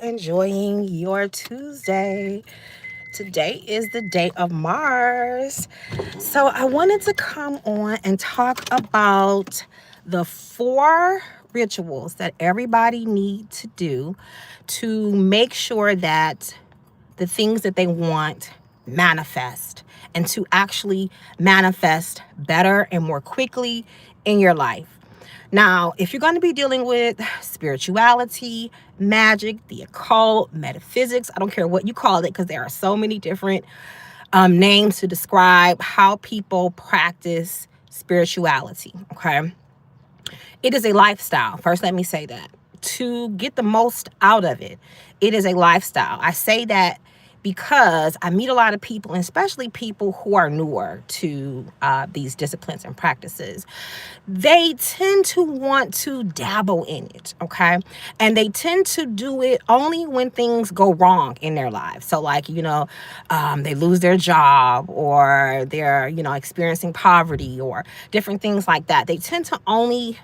enjoying your Tuesday? Today is the day of Mars. So, I wanted to come on and talk about the four rituals that everybody needs to do to make sure that the things that they want manifest and to actually manifest better and more quickly in your life. Now, if you're going to be dealing with spirituality, magic, the occult, metaphysics, I don't care what you call it, because there are so many different names to describe how people practice spirituality. Okay. It is a lifestyle. First, let me say that. To get the most out of it, it is a lifestyle. I say that because I meet a lot of people, and especially people who are newer to these disciplines and practices. They tend to want to dabble in it, okay? And they tend to do it only when things go wrong in their lives. So, like, they lose their job, or they're, experiencing poverty, or different things like that. They tend to only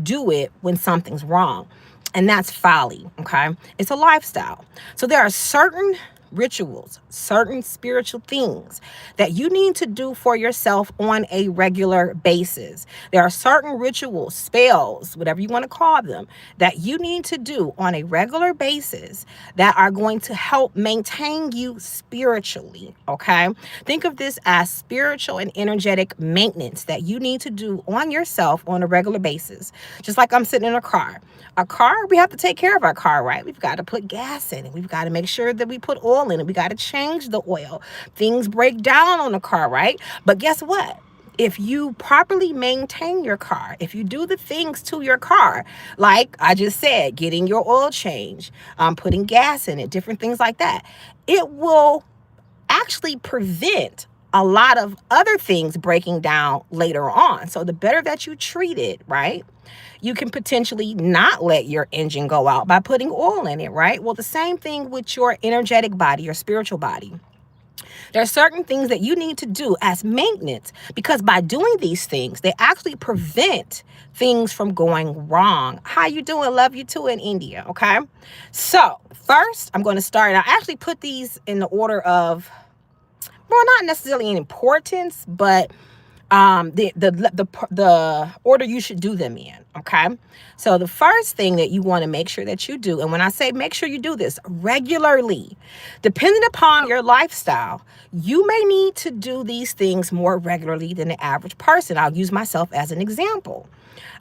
do it when something's wrong. And that's folly, okay? It's a lifestyle. So there are certain rituals, certain spiritual things that you need to do for yourself on a regular basis. There are certain rituals, spells, whatever you want to call them, that you need to do on a regular basis that are going to help maintain you spiritually, okay? Think of this as spiritual and energetic maintenance that you need to do on yourself on a regular basis. Just like I'm sitting in a car. A car, we have to take care of our car, right? We've got to put gas in it. We've got to make sure that we put oil in it. We got to change the oil. Things break down on the car, right? But guess what? If you properly maintain your car, if you do the things to your car, like I just said, getting your oil changed, putting gas in it, different things like that, it will actually prevent a lot of other things breaking down later on. So the better that you treat it, right? You can potentially not let your engine go out by putting oil in it, right? Well, the same thing with your energetic body, your spiritual body. There are certain things that you need to do as maintenance, because by doing these things, they actually prevent things from going wrong. How you doing? Love you too in India, okay? So first, I'm going to start. I actually put these in the order of, well, not necessarily in importance, but the order you should do them in. Okay. So the first thing that you want to make sure that you do, and when I say make sure you do this regularly, depending upon your lifestyle, you may need to do these things more regularly than the average person. I'll use myself as an example.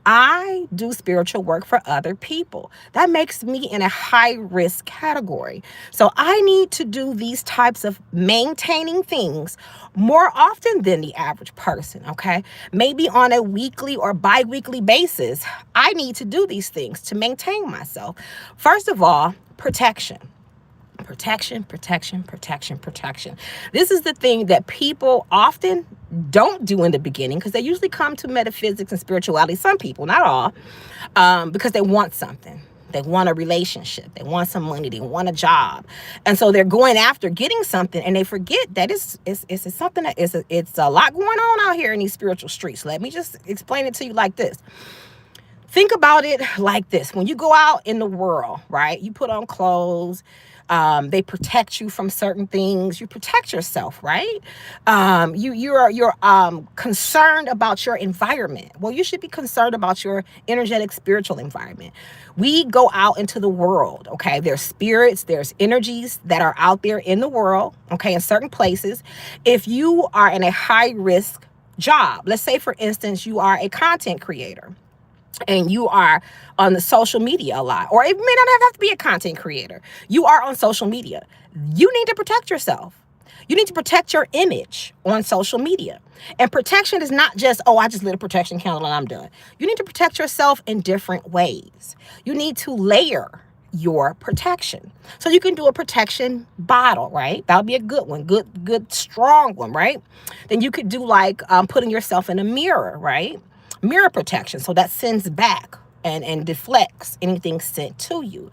I do spiritual work for other people. That makes me in a high risk category. So I need to do these types of maintaining things more often than the average person, okay? Maybe on a weekly or bi-weekly basis, I need to do these things to maintain myself. First of all, protection. Protection, protection, protection, protection. This is the thing that people often don't do in the beginning, because they usually come to metaphysics and spirituality, some people, not all, because they want something. They want a relationship. They want some money. They want a job. And so they're going after getting something, and they forget that it's something that it's a lot going on out here in these spiritual streets. Let me just explain it to you like this. Think about it like this. When you go out in the world, right, you put on clothes. They protect you from certain things. You protect yourself, right? You're concerned about your environment. Well, you should be concerned about your energetic spiritual environment. We go out into the world, okay? There's spirits, there's energies that are out there in the world, okay, in certain places. If you are in a high risk job, let's say, for instance, you are a content creator, and you are on the social media a lot, or it may not have to be a content creator. You are on social media. You need to protect yourself. You need to protect your image on social media. And protection is not just, oh, I just lit a protection candle and I'm done. You need to protect yourself in different ways. You need to layer your protection. So you can do a protection bottle, right? That'll be a good one, good, strong one, right? Then you could do like putting yourself in a mirror, right? Mirror protection, so that sends back and deflects anything sent to you.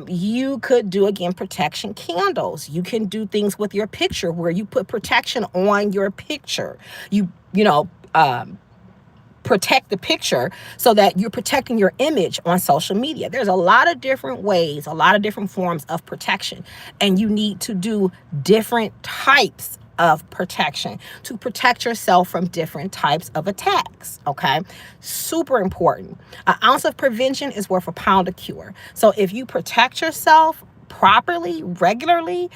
You could do, again, protection candles. You can do things with your picture where you put protection on your picture. You know, protect the picture so that you're protecting your image on social media. There's a lot of different ways, a lot of different forms of protection, and you need to do different types of protection to protect yourself from different types of attacks. Okay, super important. An ounce of prevention is worth a pound of cure. So if you protect yourself properly, regularly,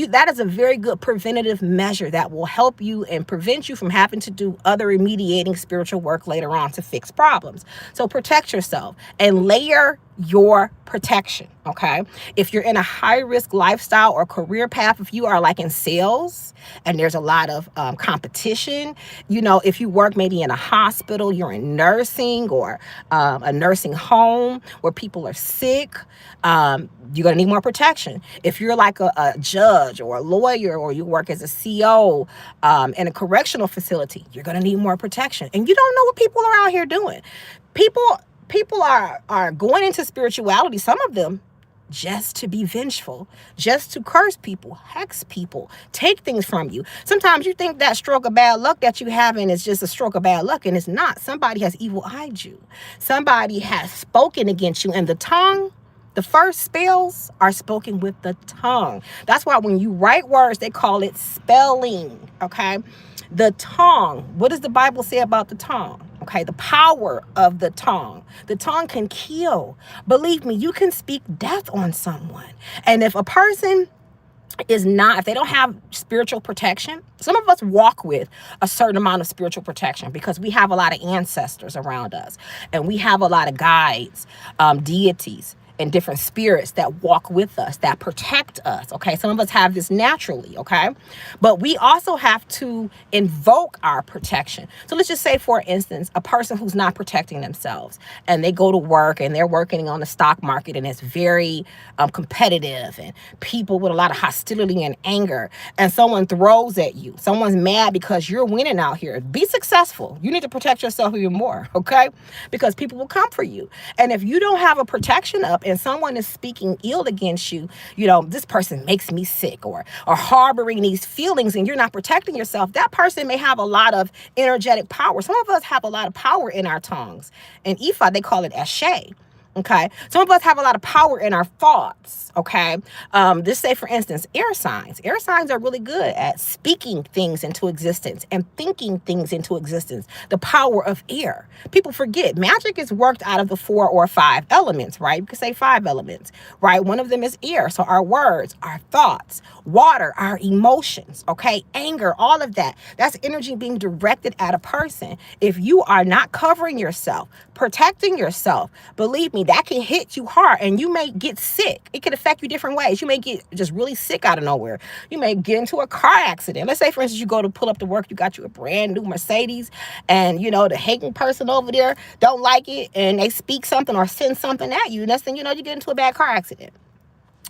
that is a very good preventative measure that will help you and prevent you from having to do other remediating spiritual work later on to fix problems. So protect yourself and layer your protection. Okay, if you're in a high risk lifestyle or career path, if you are like in sales and there's a lot of competition, if you work maybe in a hospital, you're in nursing or a nursing home where people are sick, you're going to need more protection. If you're like a judge or a lawyer, or you work as a CO in a correctional facility, you're going to need more protection. And you don't know what people are out here doing. People are going into spirituality, some of them, just to be vengeful, just to curse people, hex people, take things from you. Sometimes you think that stroke of bad luck that you having is just a stroke of bad luck, and it's not. Somebody has evil-eyed you. Somebody has spoken against you, and the tongue, the first spells are spoken with the tongue. That's why when you write words, they call it spelling, okay? The tongue, what does the Bible say about the tongue? Okay, the power of the tongue. The tongue can kill. Believe me, you can speak death on someone. And if a person if they don't have spiritual protection, some of us walk with a certain amount of spiritual protection because we have a lot of ancestors around us and we have a lot of guides, deities, and different spirits that walk with us, that protect us, okay? Some of us have this naturally, okay? But we also have to invoke our protection. So let's just say, for instance, a person who's not protecting themselves and they go to work and they're working on the stock market and it's very competitive and people with a lot of hostility and anger, and someone throws at you. Someone's mad because you're winning out here. Be successful. You need to protect yourself even more, okay? Because people will come for you. And if you don't have a protection up and someone is speaking ill against you, this person makes me sick, or harboring these feelings, and you're not protecting yourself, that person may have a lot of energetic power. Some of us have a lot of power in our tongues. In Ifa, they call it Eshe. Okay. Some of us have a lot of power in our thoughts. Okay. Just say, for instance, air signs. Air signs are really good at speaking things into existence and thinking things into existence. The power of air. People forget magic is worked out of the 4 or 5 elements, right? You could say 5 elements, right? One of them is air. So our words, our thoughts, water, our emotions, okay? Anger, all of that. That's energy being directed at a person. If you are not covering yourself, protecting yourself, believe me, that can hit you hard and you may get sick. It can affect you different ways. You may get just really sick out of nowhere. You may get into a car accident. Let's say, for instance, you go to pull up to work, you got you a brand new Mercedes, and the hating person over there don't like it, and they speak something or send something at you. Next thing you know, you get into a bad car accident.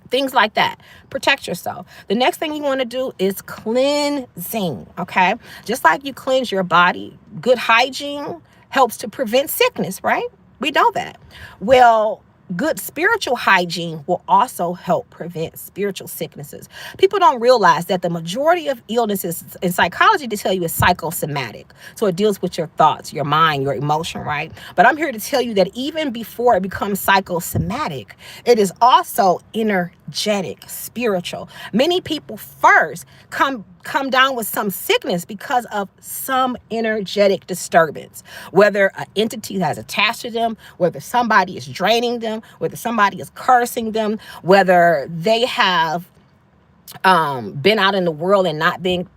Things like that. Protect yourself. The next thing you want to do is cleansing, okay? Just like you cleanse your body, good hygiene helps to prevent sickness, right? We know that. Well, good spiritual hygiene will also help prevent spiritual sicknesses. People don't realize that the majority of illnesses in psychology, to tell you, is psychosomatic. So it deals with your thoughts, your mind, your emotion, right? But I'm here to tell you that even before it becomes psychosomatic, it is also energetic, spiritual. Many people first come down with some sickness because of some energetic disturbance, whether an entity has attached to them, whether somebody is draining them, whether somebody is cursing them, whether they have been out in the world and not being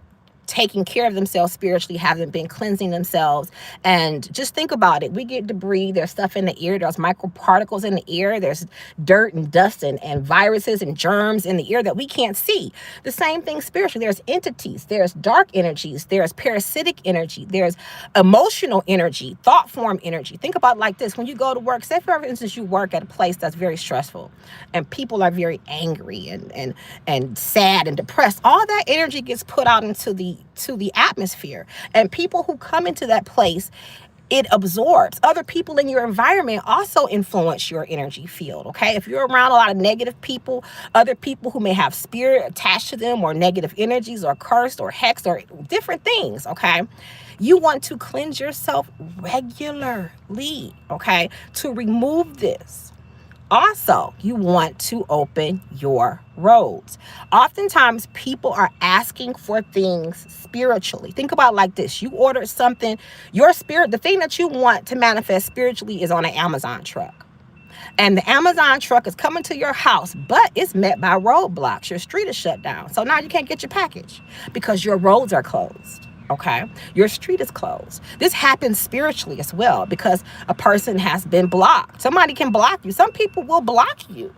taking care of themselves spiritually, haven't been cleansing themselves. And just think about it. We get debris. There's stuff in the air. There's microparticles in the air. There's dirt and dust and viruses and germs in the air that we can't see. The same thing spiritually. There's entities. There's dark energies. There's parasitic energy. There's emotional energy, thought form energy. Think about it like this. When you go to work, say for instance, you work at a place that's very stressful and people are very angry and sad and depressed. All that energy gets put out into the atmosphere, and people who come into that place it absorbs. Other people in your environment also influence your energy field, okay? If you're around a lot of negative people, other people who may have spirit attached to them, or negative energies, or cursed, or hexed, or different things, okay? You want to cleanse yourself regularly, okay, to remove this. Also, you want to open your roads. Oftentimes, people are asking for things spiritually. Think about it like this. You ordered something, your spirit, the thing that you want to manifest spiritually is on an Amazon truck. And the Amazon truck is coming to your house, but it's met by roadblocks. Your street is shut down. So now you can't get your package because your roads are closed. Okay, your street is closed. This happens spiritually as well because a person has been blocked. Somebody can block you. Some people will block you,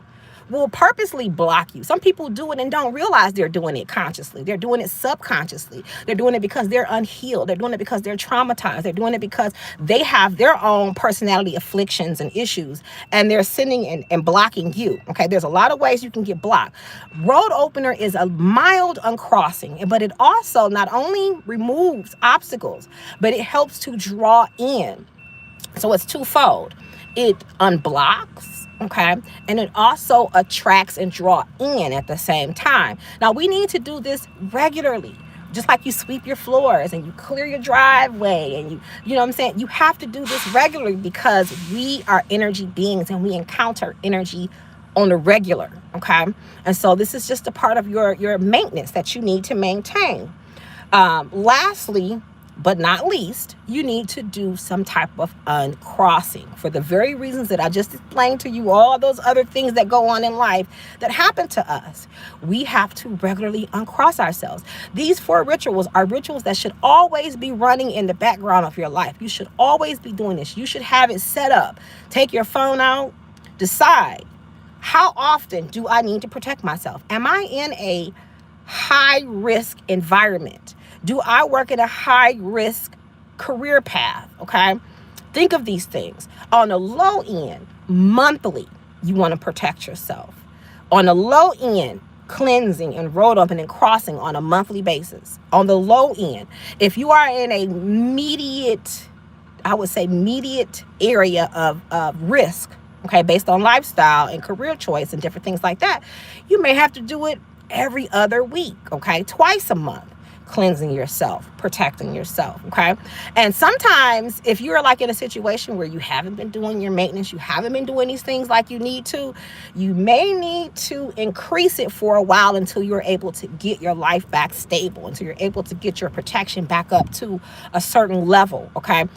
will purposely block you. Some people do it and don't realize they're doing it consciously. They're doing it subconsciously. They're doing it because they're unhealed. They're doing it because they're traumatized. They're doing it because they have their own personality afflictions and issues, and they're sending and blocking you. Okay, there's a lot of ways you can get blocked. Road opener is a mild uncrossing, but it also not only removes obstacles, but it helps to draw in. So it's twofold. It unblocks, okay, and it also attracts and draw in at the same time. Now we need to do this regularly, just like you sweep your floors and you clear your driveway, and you know what I'm saying, you have to do this regularly because we are energy beings and we encounter energy on the regular, okay? And so this is just a part of your maintenance that you need to maintain. Lastly, but not least, you need to do some type of uncrossing for the very reasons that I just explained to you, all those other things that go on in life that happen to us. We have to regularly uncross ourselves. These 4 rituals are rituals that should always be running in the background of your life. You should always be doing this. You should have it set up. Take your phone out, decide, how often do I need to protect myself? Am I in a high risk environment? Do I work in a high risk career path? Okay. Think of these things. On the low end, monthly, you want to protect yourself. On the low end, cleansing and road opening and crossing on a monthly basis. On the low end, if you are in a immediate area of risk, okay, based on lifestyle and career choice and different things like that, you may have to do it every other week, okay, twice a month. Cleansing yourself, protecting yourself, okay? And sometimes if you're like in a situation where you haven't been doing your maintenance, you haven't been doing these things like you need to, you may need to increase it for a while until you're able to get your life back stable, until you're able to get your protection back up to a certain level, okay?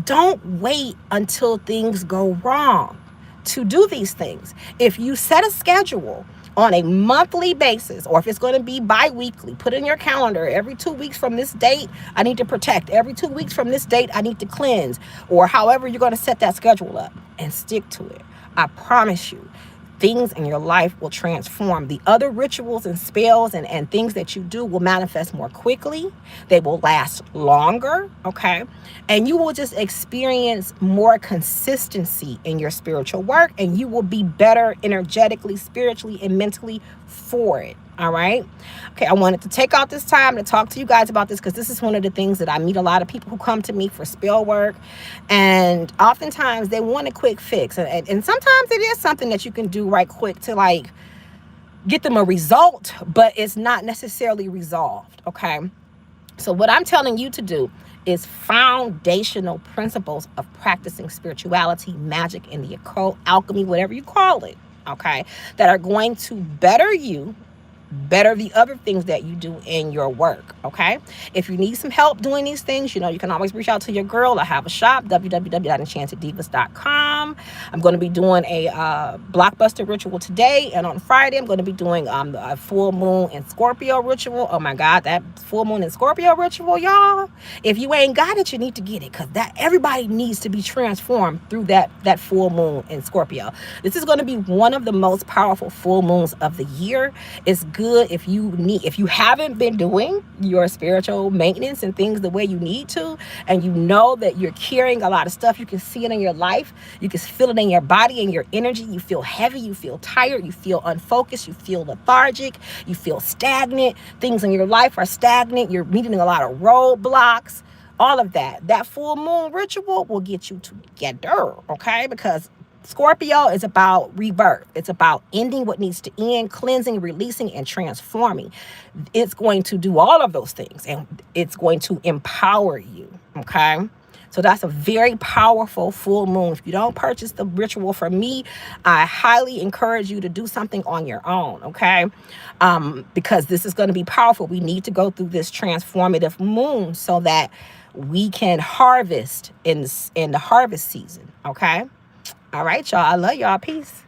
Don't wait until things go wrong to do these things. If you set a schedule on a monthly basis, or if it's going to be bi-weekly, put in your calendar, every 2 weeks from this date, I need to protect. Every 2 weeks from this date, I need to cleanse, or however you're going to set that schedule up, and stick to it. I promise you, things in your life will transform. The other rituals and spells and things that you do will manifest more quickly. They will last longer, okay? And you will just experience more consistency in your spiritual work, and you will be better energetically, spiritually, and mentally for it. All right. Okay. I wanted to take out this time to talk to you guys about this because this is one of the things that I meet a lot of people who come to me for spell work. And oftentimes they want a quick fix. And sometimes it is something that you can do right quick to like get them a result, but it's not necessarily resolved. Okay. So what I'm telling you to do is foundational principles of practicing spirituality, magic, and the occult, alchemy, whatever you call it. Okay. That are going to better you, better the other things that you do in your work, okay? If you need some help doing these things, you know, you can always reach out to your girl. I have a shop, www.enchanteddivas.com. I'm going to be doing a blockbuster ritual today, and on Friday, I'm going to be doing a full moon and Scorpio ritual. Oh my God, that full moon and Scorpio ritual, y'all. If you ain't got it, you need to get it, because that everybody needs to be transformed through that full moon in Scorpio. This is going to be one of the most powerful full moons of the year. It's good if you haven't been doing your spiritual maintenance and things the way you need to, and you know that you're carrying a lot of stuff. You can see it in your life, you can feel it in your body and your energy. You feel heavy, you feel tired, you feel unfocused, you feel lethargic, you feel stagnant. Things in your life are stagnant, you're meeting a lot of roadblocks. all of that. That full moon ritual will get you together, okay? Because Scorpio is about rebirth. It's about ending what needs to end, cleansing, releasing, and transforming. It's going to do all of those things, and it's going to empower you, okay? So that's a very powerful full moon. If you don't purchase the ritual from me, I highly encourage you to do something on your own, okay? Because this is going to be powerful. We need to go through this transformative moon so that we can harvest in the harvest season, okay? All right, y'all. I love y'all. Peace.